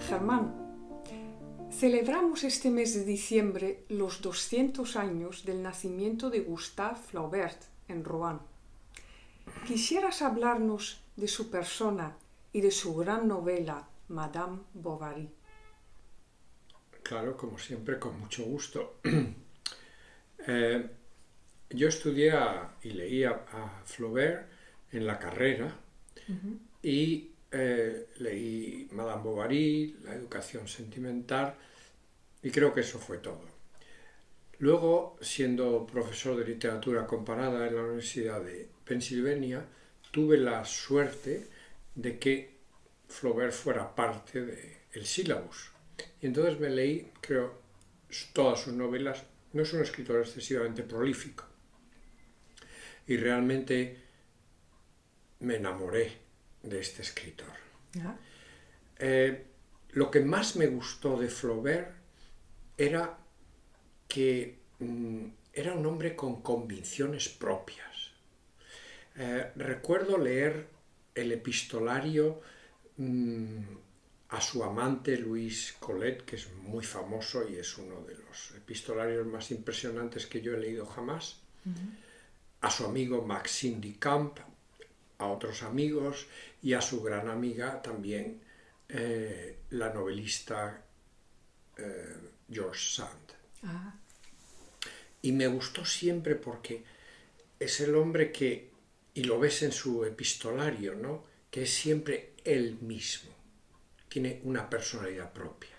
Germán, celebramos este mes de diciembre los 200 años del nacimiento de Gustave Flaubert en Rouen. ¿Quisieras hablarnos de su persona y de su gran novela Madame Bovary? Claro, como siempre, con mucho gusto. Yo estudié y leía a Flaubert en la carrera y leí Madame Bovary, La educación sentimental, y creo que eso fue todo. Luego, siendo profesor de literatura comparada en la Universidad de Pensilvania, tuve la suerte de que Flaubert fuera parte del sílabus. Y entonces me leí, creo, todas sus novelas. No es un escritor excesivamente prolífico. Y realmente me enamoré de este escritor. Lo que más me gustó de Flaubert era que era un hombre con convicciones propias. Recuerdo leer el epistolario a su amante Louise Colette, que es muy famoso y es uno de los epistolarios más impresionantes que yo he leído jamás, a su amigo Maxime Duchamp, a otros amigos y a su gran amiga también, la novelista George Sand. Y me gustó siempre porque es el hombre que, y lo ves en su epistolario, ¿no?, que es siempre él mismo. Tiene una personalidad propia,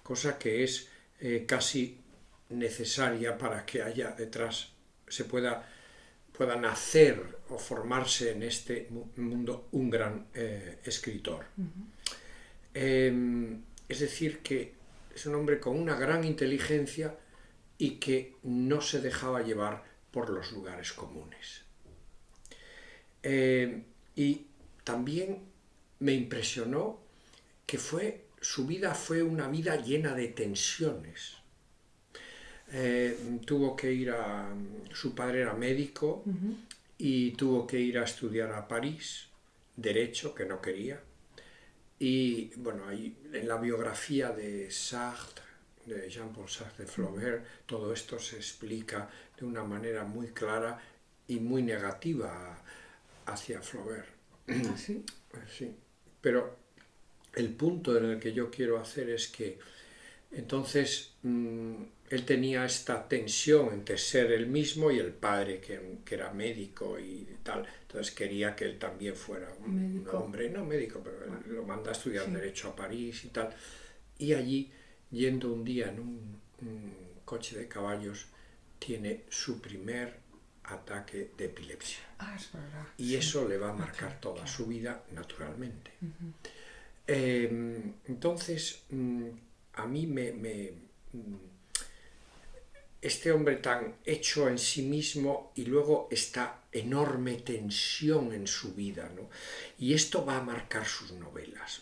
cosa que es casi necesaria para que haya detrás, se pueda nacer o formarse en este mundo un gran escritor. Es decir, que es un hombre con una gran inteligencia y que no se dejaba llevar por los lugares comunes. Y también me impresionó que su vida fue una vida llena de tensiones. Tuvo que ir su padre era médico y tuvo que ir a estudiar a París, Derecho, que no quería. Y bueno, ahí, en la biografía de Sartre, de Jean-Paul Sartre de Flaubert, todo esto se explica de una manera muy clara y muy negativa hacia Flaubert. ¿Ah, sí? Sí, pero el punto en el que yo quiero hacer es que entonces él tenía esta tensión entre ser él mismo y el padre que era médico y tal. Entonces quería que él también fuera un hombre, no médico, pero él lo manda a estudiar Derecho a París y tal. Y allí, yendo un día en un coche de caballos, tiene su primer ataque de epilepsia. Es verdad. Y eso le va a marcar toda su vida, naturalmente. Entonces, a mí este hombre tan hecho en sí mismo y luego esta enorme tensión en su vida, ¿no? Y esto va a marcar sus novelas,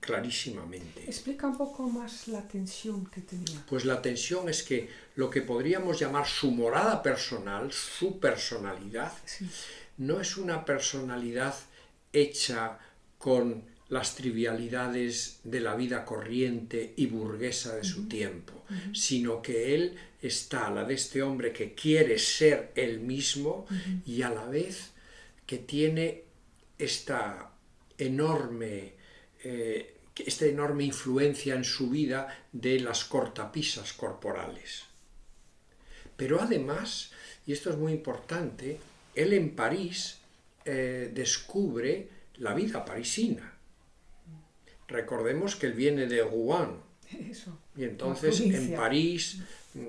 clarísimamente. Explica un poco más la tensión que tenía. Pues la tensión es que lo que podríamos llamar su morada personal, su personalidad, no es una personalidad hecha con las trivialidades de la vida corriente y burguesa de su tiempo, sino que él está a la de este hombre que quiere ser él mismo y a la vez que tiene esta enorme influencia en su vida de las cortapisas corporales. Pero además, y esto es muy importante, él en París descubre la vida parisina. Recordemos que él viene de Rouen. Y entonces en París,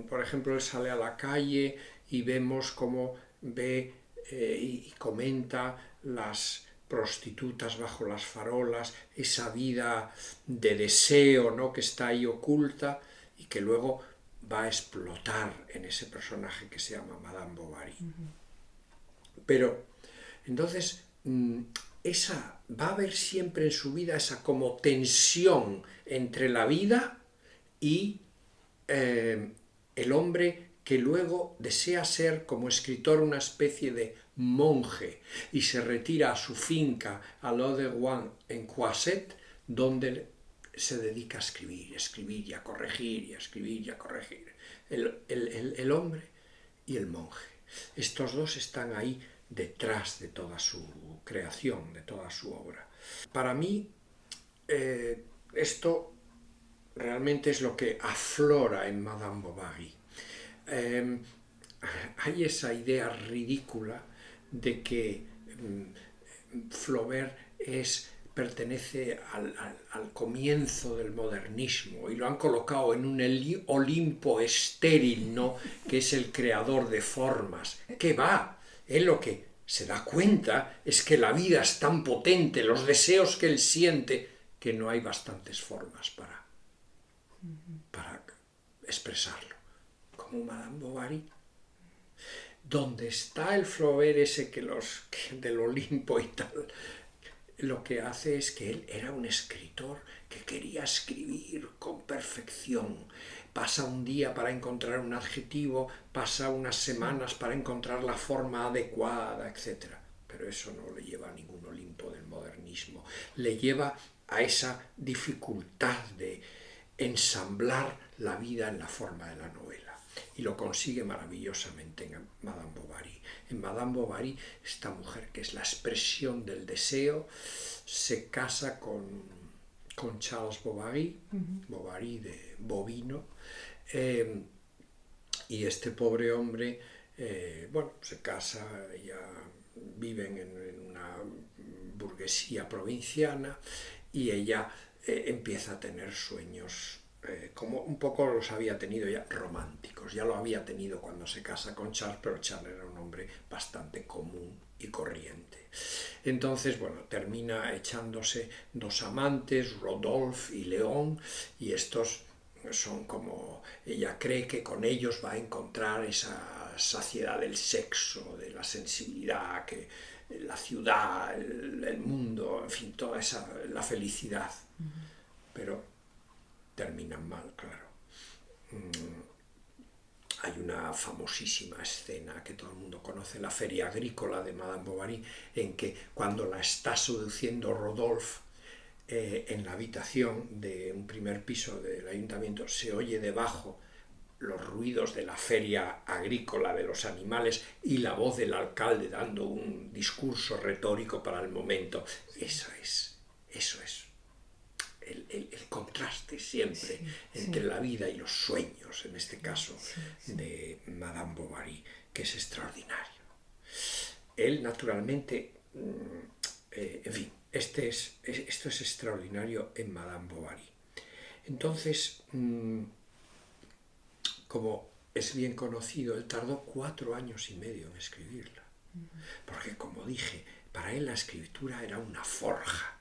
por ejemplo, él sale a la calle y vemos cómo ve y comenta las prostitutas bajo las farolas, esa vida de deseo, ¿no?, que está ahí oculta y que luego va a explotar en ese personaje que se llama Madame Bovary. Pero entonces va a haber siempre en su vida esa como tensión entre la vida y el hombre que luego desea ser como escritor una especie de monje y se retira a su finca a l'Eau de Rouen en Croisset, donde se dedica a escribir y a corregir, y a escribir y a corregir. El hombre y el monje. Estos dos están ahí detrás de toda su creación, de toda su obra. Para mí, esto realmente es lo que aflora en Madame Bovary. Hay esa idea ridícula de que Flaubert pertenece al comienzo del modernismo y lo han colocado en un Olimpo estéril, ¿no? Que es el creador de formas. ¿Qué va? Él lo que se da cuenta es que la vida es tan potente, los deseos que él siente, que no hay bastantes formas para expresarlo. Como Madame Bovary. ¿Dónde está el Flaubert ese que del Olimpo y tal? Lo que hace es que él era un escritor que quería escribir con perfección. Pasa un día para encontrar un adjetivo, pasa unas semanas para encontrar la forma adecuada, etc. Pero eso no le lleva a ningún Olimpo del modernismo. Le lleva a esa dificultad de ensamblar la vida en la forma de la novela. Y lo consigue maravillosamente en Madame Bovary. En Madame Bovary, esta mujer que es la expresión del deseo, se casa con Charles Bovary, Bovary de bovino, y este pobre hombre, se casa, ya viven en una burguesía provinciana, y ella empieza a tener sueños como un poco los había tenido ya románticos. Ya lo había tenido cuando se casa con Charles, pero Charles era un hombre bastante común y corriente. Entonces, termina echándose dos amantes, Rodolphe y Léon, y estos son como, ella cree que con ellos va a encontrar esa saciedad del sexo, de la sensibilidad, que la ciudad, el mundo, en fin, toda la felicidad. Pero terminan mal, claro. Hay una famosísima escena que todo el mundo conoce, la feria agrícola de Madame Bovary, en que cuando la está seduciendo Rodolphe en la habitación de un primer piso del ayuntamiento, se oye debajo los ruidos de la feria agrícola de los animales y la voz del alcalde dando un discurso retórico para el momento. Eso es. El contraste siempre entre la vida y los sueños, en este caso de Madame Bovary, que es extraordinario. Él, naturalmente, en fin, esto es extraordinario en Madame Bovary. Entonces, como es bien conocido, él tardó 4 años y medio en escribirla, porque, como dije, para él la escritura era una forja.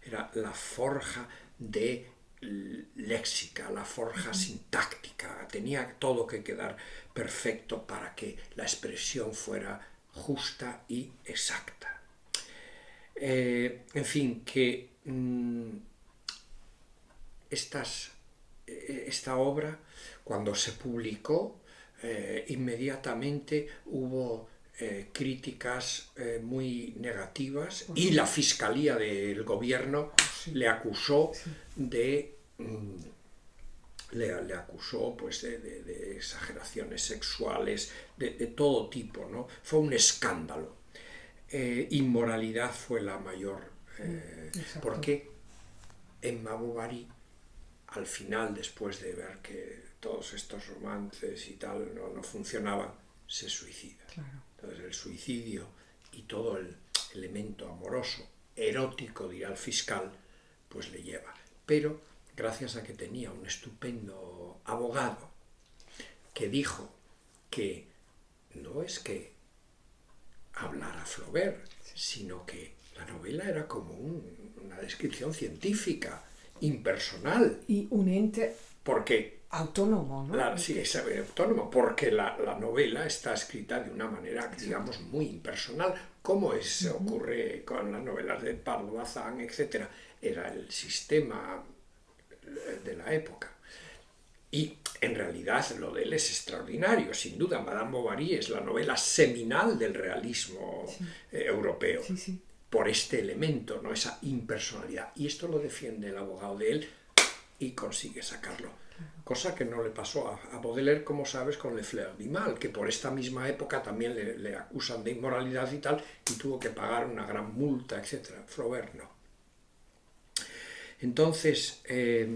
Era la forja de léxica, la forja sintáctica. Tenía todo que quedar perfecto para que la expresión fuera justa y exacta. En fin, que esta obra, cuando se publicó, inmediatamente hubo críticas muy negativas y la Fiscalía del Gobierno le acusó de exageraciones sexuales de todo tipo, ¿no? Fue un escándalo. Inmoralidad fue la mayor, porque Emma Bovary, al final, después de ver que todos estos romances y tal no funcionaban, se suicida. Claro. Entonces el suicidio y todo el elemento amoroso, erótico, dirá el fiscal, pues le lleva. Pero gracias a que tenía un estupendo abogado que dijo que no es que hablara Flaubert, sino que la novela era como una descripción científica, impersonal. Y un ente porque autónomo, ¿no? Sí, es autónomo, porque la novela está escrita de una manera, digamos, muy impersonal, como ocurre con las novelas de Pardo Bazán, etc. Era el sistema de la época. Y en realidad lo de él es extraordinario, sin duda. Madame Bovary es la novela seminal del realismo europeo. Sí. por este elemento, ¿no? Esa impersonalidad. Y esto lo defiende el abogado de él y consigue sacarlo. Cosa que no le pasó a Baudelaire, como sabes, con Le Fleur du Mal, que por esta misma época también le acusan de inmoralidad y tal, y tuvo que pagar una gran multa, etc. Flaubert no. Entonces, creo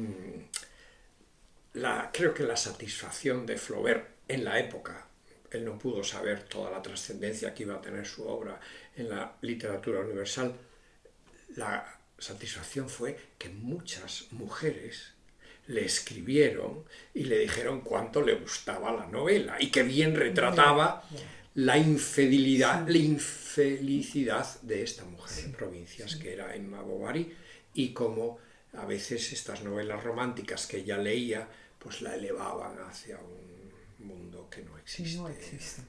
que la satisfacción de Flaubert en la época, él no pudo saber toda la trascendencia que iba a tener su obra en la literatura universal, la satisfacción fue que muchas mujeres le escribieron y le dijeron cuánto le gustaba la novela y que bien retrataba la infidelidad, la infelicidad de esta mujer de provincias que era Emma Bovary, y cómo a veces estas novelas románticas que ella leía pues la elevaban hacia un mundo que no existe. No existe.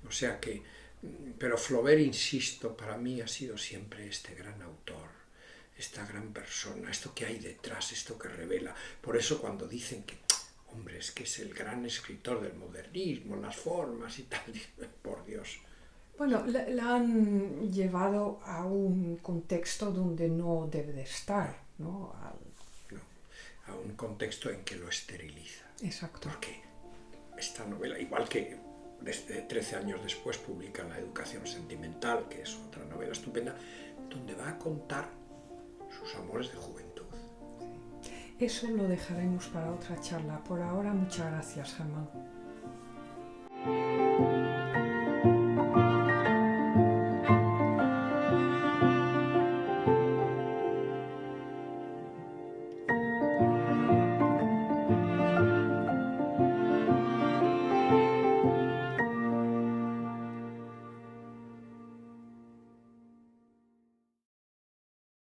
O sea que, pero Flaubert, insisto, para mí ha sido siempre este gran autor, esta gran persona, esto que hay detrás, esto que revela. Por eso cuando dicen que, hombre, es que es el gran escritor del modernismo, las formas y tal, por Dios. Bueno, la han llevado a un contexto donde no debe de estar, ¿no? No, a un contexto en que lo esteriliza. Exacto. Porque esta novela, igual que desde 13 años después publica La educación sentimental, que es otra novela estupenda, donde va a contar sus amores de juventud. Eso lo dejaremos para otra charla. Por ahora, muchas gracias, Germán.